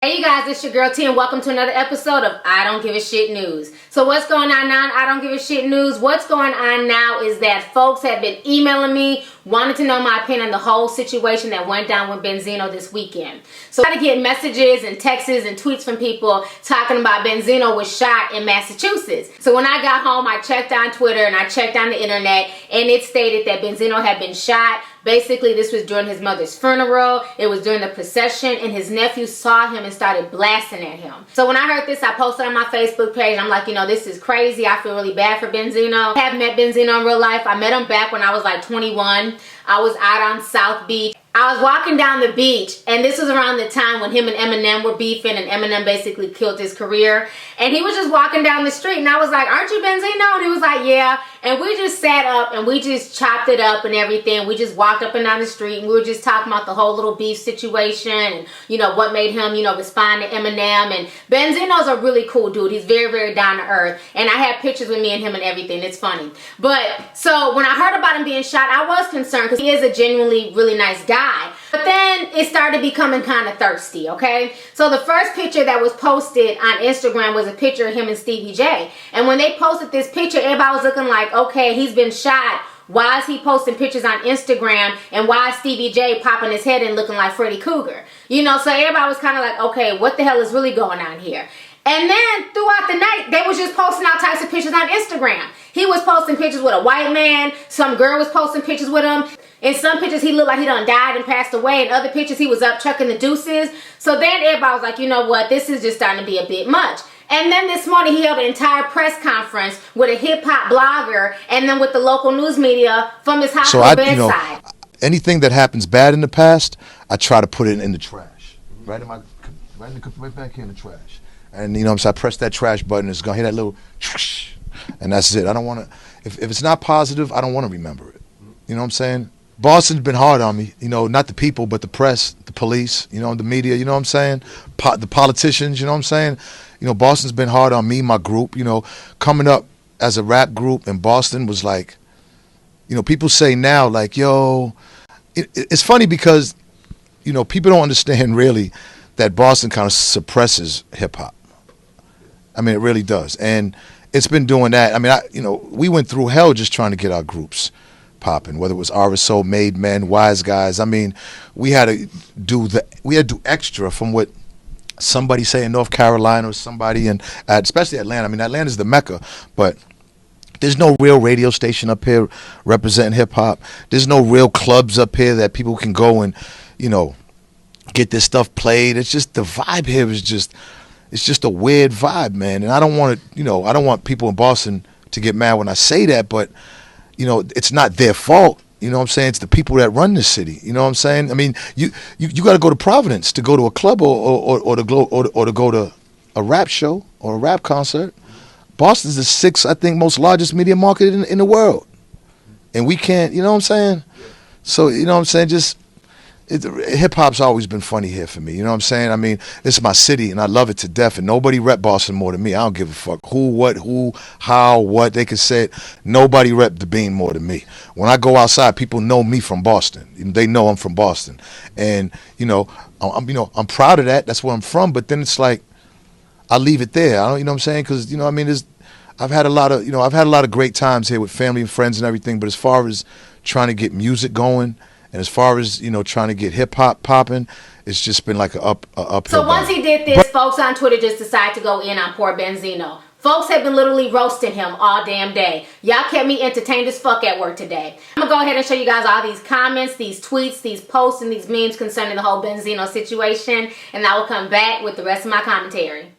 Hey you guys, it's your girl T and welcome to another episode of I Don't Give a Shit News. So what's going on now in I Don't Give a Shit News? What's going on now is that folks have been emailing me, wanting to know my opinion on the whole situation that went down with Benzino this weekend. So I had to get messages and texts and tweets from people talking about Benzino was shot in Massachusetts. So when I got home, I checked on Twitter and I checked on the internet, and it stated that Benzino had been shot. Basically, this was during his mother's funeral. It was during the procession, and his nephew saw him and started blasting at him. So when I heard this, I posted on my Facebook page. I'm like, this is crazy. I feel really bad for Benzino. I have met Benzino in real life. I met him back when I was like 21. I was out on South Beach. I was walking down the beach, and this was around the time when him and Eminem were beefing, and Eminem basically killed his career. And he was just walking down the street, and I was like, "Aren't you Benzino?" And he was like, "Yeah." And we just sat up, and we just chopped it up and everything. We just walked up and down the street, and we were just talking about the whole little beef situation, and what made him, respond to Eminem. And Benzino's a really cool dude. He's very, very down to earth. And I have pictures with me and him and everything. It's funny. But so when I heard about him being shot, I was concerned because he is a genuinely really nice guy. But then it started becoming kind of thirsty, okay? So the first picture that was posted on Instagram was a picture of him and Stevie J. And when they posted this picture, everybody was looking like, okay, he's been shot. Why is he posting pictures on Instagram? And why is Stevie J popping his head and looking like Freddy Cougar? So everybody was kind of like, okay, what the hell is really going on here? And then throughout the night, they was just posting all types of pictures on Instagram. He was posting pictures with a white man. Some girl was posting pictures with him. In some pictures, he looked like he done died and passed away. In other pictures, he was up chucking the deuces. So then everybody was like, you know what? This is just starting to be a bit much. And then this morning, he held an entire press conference with a hip-hop blogger and then with the local news media from his hospital bedside. Anything that happens bad in the past, I try to put it in the trash. Right back here in the trash. And, so I press that trash button, it's going to hit that little, and that's it. I don't want to, if it's not positive, I don't want to remember it. You know what I'm saying? Boston's been hard on me, not the people, but the press, the police, the media, you know what I'm saying? The politicians, you know what I'm saying? Boston's been hard on me, my group, coming up as a rap group in Boston was like, people say now, like, yo, it's funny because, people don't understand really that Boston kind of suppresses hip hop. I mean, it really does. And it's been doing that. I mean, we went through hell just trying to get our groups popping, whether it was RSO, Made Men, Wise Guys. I mean, we had to do extra from what somebody say in North Carolina or somebody, and especially Atlanta. I mean, Atlanta's the Mecca, but there's no real radio station up here representing hip hop. There's no real clubs up here that people can go and, get this stuff played. It's just the vibe here is just, it's just a weird vibe, man. And I don't want to, I don't want people in Boston to get mad when I say that, but it's not their fault. You know what I'm saying? It's the people that run this city. You know what I'm saying? I mean, you got to go to Providence to go to a club or to go to a rap show or a rap concert. Boston's the sixth, I think, most largest media market in the world, and we can't. You know what I'm saying? So you know what I'm saying? Just hip hop's always been funny here for me. You know what I'm saying? I mean, it's my city, and I love it to death. And nobody rep Boston more than me. I don't give a fuck who, what, how, what. They can say it. Nobody rep the bean more than me. When I go outside, people know me from Boston. They know I'm from Boston, and I'm proud of that. That's where I'm from. But then it's like I leave it there. I don't, you know what I'm saying? Because I mean, I've had a lot of great times here with family and friends and everything. But as far as trying to get music going, and as far as, trying to get hip-hop popping, it's just been like a uphill So once he did this, folks on Twitter just decided to go in on poor Benzino. Folks have been literally roasting him all damn day. Y'all kept me entertained as fuck at work today. I'm going to go ahead and show you guys all these comments, these tweets, these posts, and these memes concerning the whole Benzino situation. And I will come back with the rest of my commentary.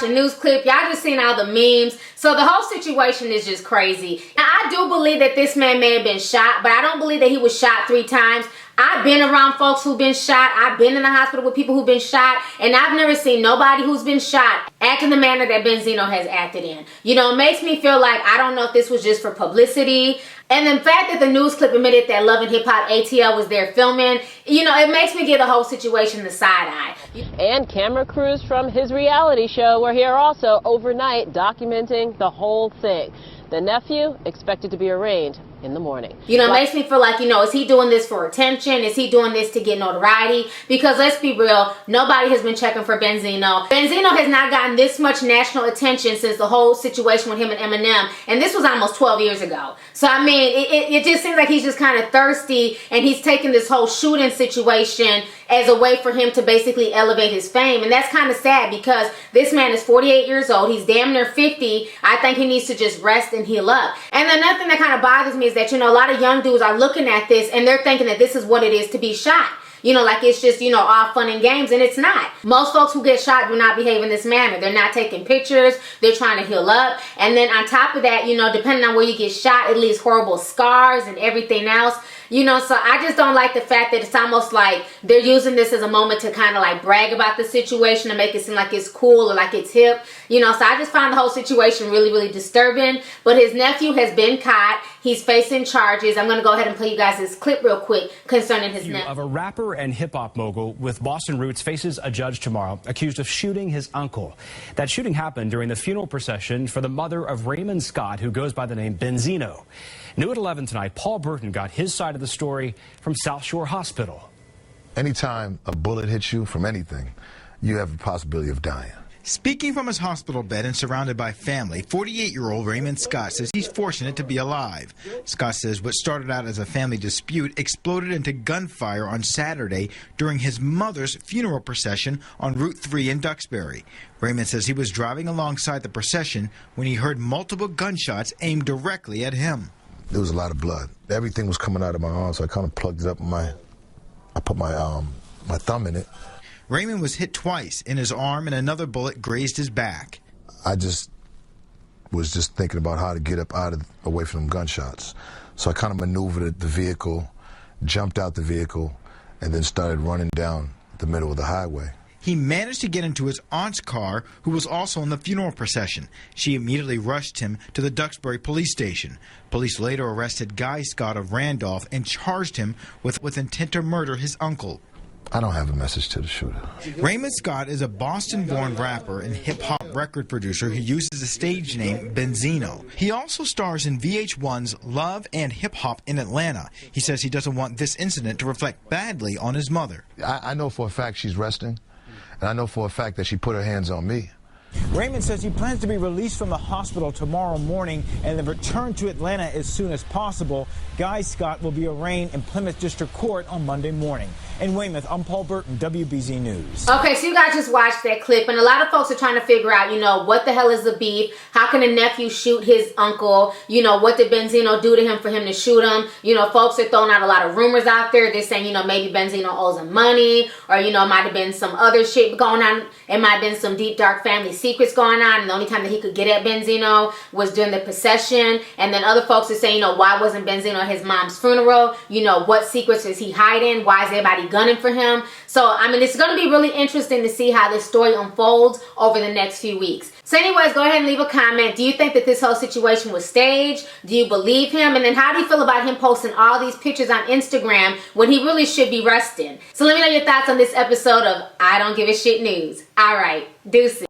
a news clip. Y'all just seen all the memes. So the whole situation is just crazy. Now, I do believe that this man may have been shot, but I don't believe that he was shot 3 times. I've been around folks who've been shot. I've been in the hospital with people who've been shot, and I've never seen nobody who's been shot act in the manner that Benzino has acted in. You know, it makes me feel like I don't know if this was just for publicity. And the fact that the news clip admitted that Love and Hip Hop ATL was there filming, you know, it makes me give the whole situation the side eye. And camera crews from his reality show were here also overnight documenting the whole thing. The nephew expected to be arraigned in the morning. You know, it makes me feel like, you know, is he doing this for attention? Is he doing this to get notoriety? Because let's be real, nobody has been checking for Benzino. Benzino has not gotten this much national attention since the whole situation with him and Eminem. And this was almost 12 years ago. So, I mean, it just seems like he's just kind of thirsty, and he's taking this whole shooting situation as a way for him to basically elevate his fame. And that's kind of sad because this man is 48 years old. He's damn near 50. I think he needs to just rest and heal up. And another thing that kind of bothers me is that, you know, a lot of young dudes are looking at this and they're thinking that this is what it is to be shot. You know, like it's just, you know, all fun and games, and it's not. Most folks who get shot do not behave in this manner. They're not taking pictures. They're trying to heal up. And then on top of that, you know, depending on where you get shot, it leaves horrible scars and everything else. You know, so I just don't like the fact that it's almost like they're using this as a moment to kind of like brag about the situation and make it seem like it's cool or like it's hip. You know, so I just find the whole situation really, really disturbing. But his nephew has been caught. He's facing charges. I'm going to go ahead and play you guys this clip real quick concerning his nephew. Of a rapper and hip-hop mogul with Boston roots faces a judge tomorrow accused of shooting his uncle. That shooting happened during the funeral procession for the mother of Raymond Scott, who goes by the name Benzino. New at 11 tonight, Paul Burton got his side of the story from South Shore Hospital. Anytime a bullet hits you from anything, you have a possibility of dying. Speaking from his hospital bed and surrounded by family, 48-year-old Raymond Scott says he's fortunate to be alive. Scott says what started out as a family dispute exploded into gunfire on Saturday during his mother's funeral procession on Route 3 in Duxbury. Raymond says he was driving alongside the procession when he heard multiple gunshots aimed directly at him. There was a lot of blood. Everything was coming out of my arm, so I kind of plugged it up. I put my thumb in it. Raymond was hit twice in his arm, and another bullet grazed his back. I was just thinking about how to get up away from them gunshots. So I kind of maneuvered the vehicle, jumped out the vehicle, and then started running down the middle of the highway. He managed to get into his aunt's car, who was also in the funeral procession. She immediately rushed him to the Duxbury police station. Police later arrested Guy Scott of Randolph and charged him with intent to murder his uncle. I don't have a message to the shooter. Raymond Scott is a Boston-born rapper and hip-hop record producer who uses the stage name Benzino. He also stars in VH1's Love and Hip Hop in Atlanta. He says he doesn't want this incident to reflect badly on his mother. I know for a fact she's resting, and I know for a fact that she put her hands on me. Raymond says he plans to be released from the hospital tomorrow morning and then return to Atlanta as soon as possible. Guy Scott will be arraigned in Plymouth District Court on Monday morning. In Weymouth, I'm Paul Burton, WBZ News. Okay, so you guys just watched that clip, and a lot of folks are trying to figure out, you know, what the hell is the beef? How can a nephew shoot his uncle? You know, what did Benzino do to him for him to shoot him? You know, folks are throwing out a lot of rumors out there. They're saying, you know, maybe Benzino owes him money, or, you know, it might have been some other shit going on. It might have been some deep, dark family secrets going on, and the only time that he could get at Benzino was during the procession. And then other folks are saying, you know, why wasn't Benzino at his mom's funeral? You know, what secrets is he hiding? Why is everybody gunning for him? So, I mean, it's going to be really interesting to see how this story unfolds over the next few weeks. So anyways, go ahead and leave a comment. Do you think that this whole situation was staged? Do you believe him? And then how do you feel about him posting all these pictures on Instagram when he really should be resting? So let me know your thoughts on this episode of I Don't Give a Shit News. All right, deuces.